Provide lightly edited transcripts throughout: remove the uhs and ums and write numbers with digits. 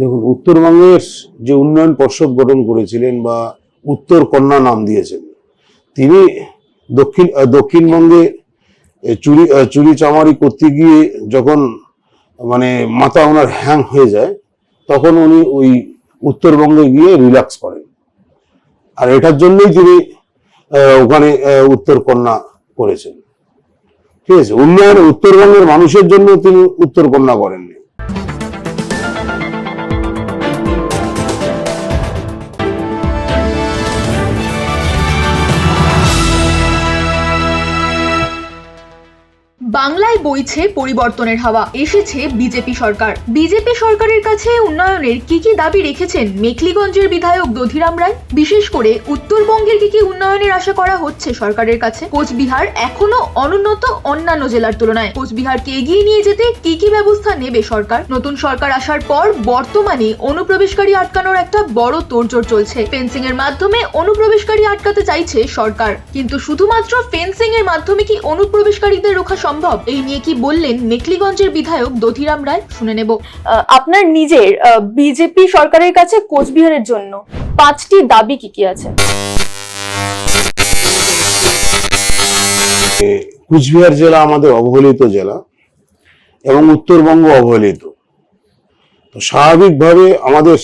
দেখুন, উত্তরবঙ্গের যে উন্নয়ন পর্ষদ গঠন করেছিলেন বা উত্তর কন্যা নাম দিয়েছেন, তিনি দক্ষিণবঙ্গে চুরি চামারি করতে গিয়ে যখন মাথা ওনার হ্যাং হয়ে যায়, তখন উনি ওই উত্তরবঙ্গে গিয়ে রিল্যাক্স করেন। আর এটার জন্যই তিনি ওখানে উত্তর কন্যা করেছেন। ঠিক আছে, উন্নয়ন উত্তরবঙ্গের মানুষের জন্য তিনি উত্তর কন্যা করেননি। বাংলায় বইছে পরিবর্তনের হাওয়া। এসেছে বিজেপি সরকার। বিজেপি সরকারের কাছে উন্নয়নের কি কি দাবি রেখেছেন মেখলিগঞ্জের বিধায়ক দধিরাম রায়? বিশেষ করে উত্তরবঙ্গের কি কি উন্নয়নের আশা করা হচ্ছে সরকারের কাছে? কোচবিহার এখনো অনুন্নত অন্যান্য জেলার তুলনায়। কোচবিহারকে এগিয়ে নিয়ে যেতে কি কি ব্যবস্থা নেবে সরকার? নতুন সরকার আসার পর বর্তমানে অনুপ্রবেশকারী আটকানোর একটা বড় তোড়জোড় চলছে। ফেন্সিং এর মাধ্যমে অনুপ্রবেশকারী আটকাতে চাইছে সরকার, কিন্তু শুধুমাত্র ফেন্সিং এর মাধ্যমে কি অনুপ্রবেশকারীদের রোখা সম্ভব? এই নিয়ে কি বললেন মেখলিগঞ্জের বিধায়ক দধিরাম রায়, শুনে নেব। আপনার নিজের বিজেপি সরকারের কাছে কোচবিহারের জন্য 5টি দাবি কি কি আছে? কুচবিহার জেলা আমাদের অবহেলিত জেলা এবং উত্তরবঙ্গ অবহেলিত। তো স্বাভাবিকভাবে আমাদের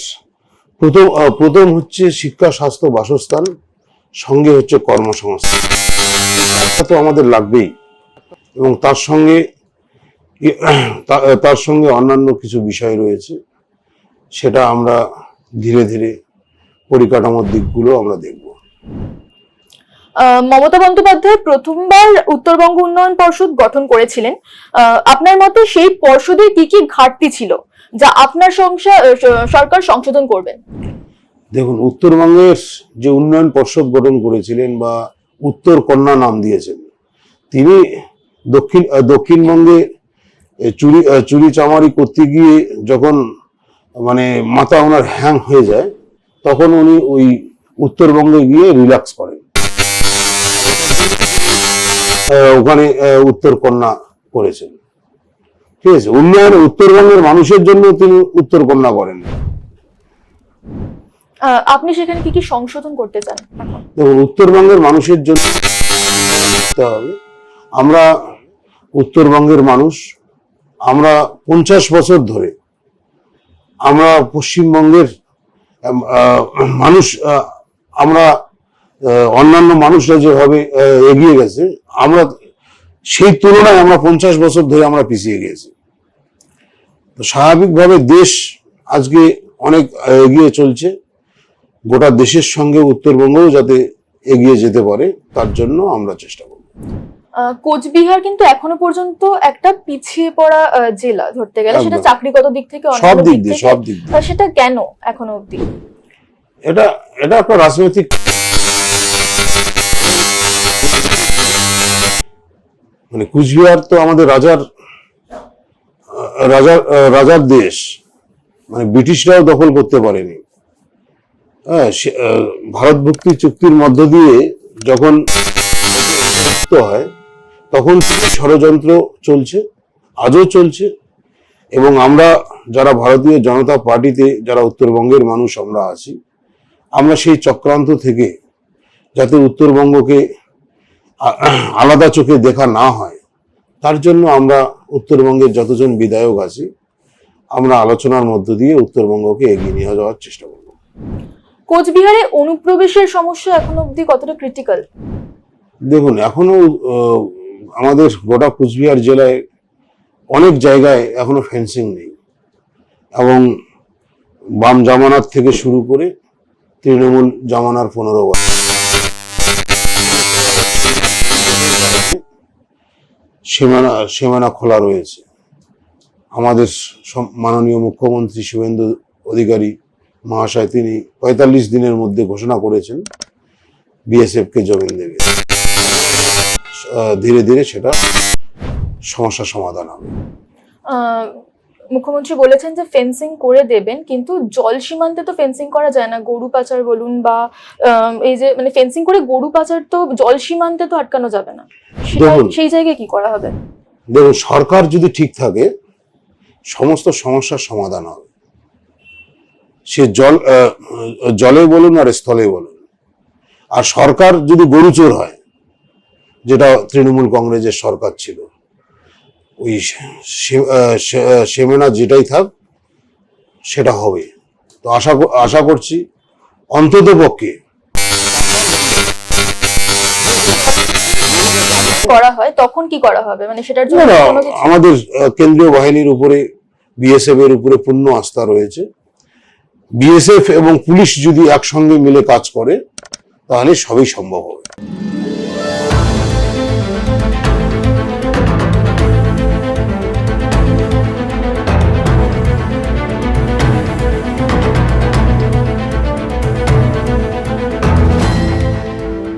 প্রথম হচ্ছে শিক্ষা, স্বাস্থ্য, বাসস্থান, সঙ্গে হচ্ছে কর্মসংস্থান। তো আমাদের লাগবেই, এবং তার সঙ্গে অন্যান্য কিছু বিষয় রয়েছে, সেটা আমরা ধীরে ধীরে পরিকাঠামোর দিকগুলো আমরা দেখব। মমতা বন্দ্যোপাধ্যায় প্রথমবার উত্তরবঙ্গ উন্নয়ন পর্ষদ গঠন করেছিলেন। আপনার মতে সেই পর্ষদের কি কি ঘাটতি ছিল যা আপনার সরকার সংশোধন করবেন? দেখুন, উত্তরবঙ্গের যে উন্নয়ন পর্ষদ গঠন করেছিলেন বা উত্তর কন্যা নাম দিয়েছেন, তিনি দক্ষিণবঙ্গে চুরি চামারি করতে গিয়ে যখন মাথা ওনার হ্যাং হয়ে যায়, তখন উনি ওই উত্তরবঙ্গে গিয়ে রিল্যাক্স করেন। ওখানে উত্তর কন্যা করেছেন। ঠিক আছে, উন্নয়ন উত্তরবঙ্গের মানুষের জন্য তিনি উত্তর কন্যা করেন। আপনি সেখানে কি কি সংশোধন করতে চান? দেখুন, উত্তরবঙ্গের মানুষের জন্য হবে, আমরা উত্তরবঙ্গের মানুষ, আমরা 50 বছর ধরে আমরা পশ্চিমবঙ্গের মানুষ, আমরা অন্যান্য মানুষরা যেভাবে এগিয়ে গেছে, আমরা সেই তুলনায় আমরা 50 বছর ধরে আমরা পিছিয়ে গিয়েছি। তো স্বাভাবিকভাবে দেশ আজকে অনেক এগিয়ে চলছে। গোটা দেশের সঙ্গে উত্তরবঙ্গও যাতে এগিয়ে যেতে পারে, তার জন্য আমরা চেষ্টা করব। কোচবিহার কিন্তু এখনো পর্যন্ত একটা পিছিয়ে পড়া জেলা ধরতে গেলে, সেটা চাকরিগত দিক থেকে সব দিক দিয়ে। সেটা কেন এখনো অবধি? এটা একটা রাজনৈতিক, কুচবিহার তো আমাদের রাজার দেশ, ব্রিটিশরাও দখল করতে পারেনি। হ্যাঁ, ভারত ভুক্তি চুক্তির মধ্য দিয়ে যখন হয়, তখন থেকে ষড়যন্ত্র চলছে, আজও চলছে। এবং আমরা যারা ভারতীয় জনতা পার্টিতে যারা উত্তরবঙ্গের মানুষ আমরা আছি, আমরা সেই চক্রান্ত থেকে যাতে উত্তরবঙ্গকে আলাদা চোখে দেখা না হয়, তার জন্য আমরা উত্তরবঙ্গের যতজন বিধায়ক আছি, আমরা আলোচনার মধ্য দিয়ে উত্তরবঙ্গকে এগিয়ে নিয়ে যাওয়ার চেষ্টা করব। কোচবিহারে অনুপ্রবেশের সমস্যা এখনো অবধি কতটা ক্রিটিক্যাল? দেখুন, এখনো আমাদের গোটা কুচবিহার জেলায় অনেক জায়গায় এখনো ফেন্সিং নেই, এবং বাম জামানার থেকে শুরু করে তৃণমূল জামানার 15 বছর সীমানা খোলা রয়েছে। আমাদের মাননীয় মুখ্যমন্ত্রী শুভেন্দু অধিকারী মহাশয়, তিনি 45 দিনের মধ্যে ঘোষণা করেছেন বিএসএফ কে জমিন দেবে। ধীরে ধীরে সেটা সমস্যা সমাধান হবে। মুখ্যমন্ত্রী বলেছেন যে ফেন্সিং করে দেবেন, কিন্তু জল সীমান্তে তো ফেন্সিং করা যায় না। গরু পাচার বলুন বা এই যে ফেন্সিং করে গরু পাচার তো জল সীমান্তে তো আটকানো যাবে না, সেই জায়গায় কি করা হবে? দেখুন, সরকার যদি ঠিক থাকে, সমস্ত সমস্যার সমাধান হবে। সে জলে বলুন আর স্থলে বলুন। আর সরকার যদি গরুচোর হয়, যেটা তৃণমূল কংগ্রেসের সরকার ছিল, ওই সেমেনা যেটাই থাক সেটা হবে। তো আশা করছি অন্তত পক্ষে করা হয় তখন কি করা হবে, মানে সেটার জন্য না, কোনো কিছু? আমাদের কেন্দ্রীয় বাহিনীর উপরে, বিএসএফ এর উপরে পূর্ণ আস্থা রয়েছে। বিএসএফ এবং পুলিশ যদি একসঙ্গে মিলে কাজ করে তাহলে সবই সম্ভব হবে।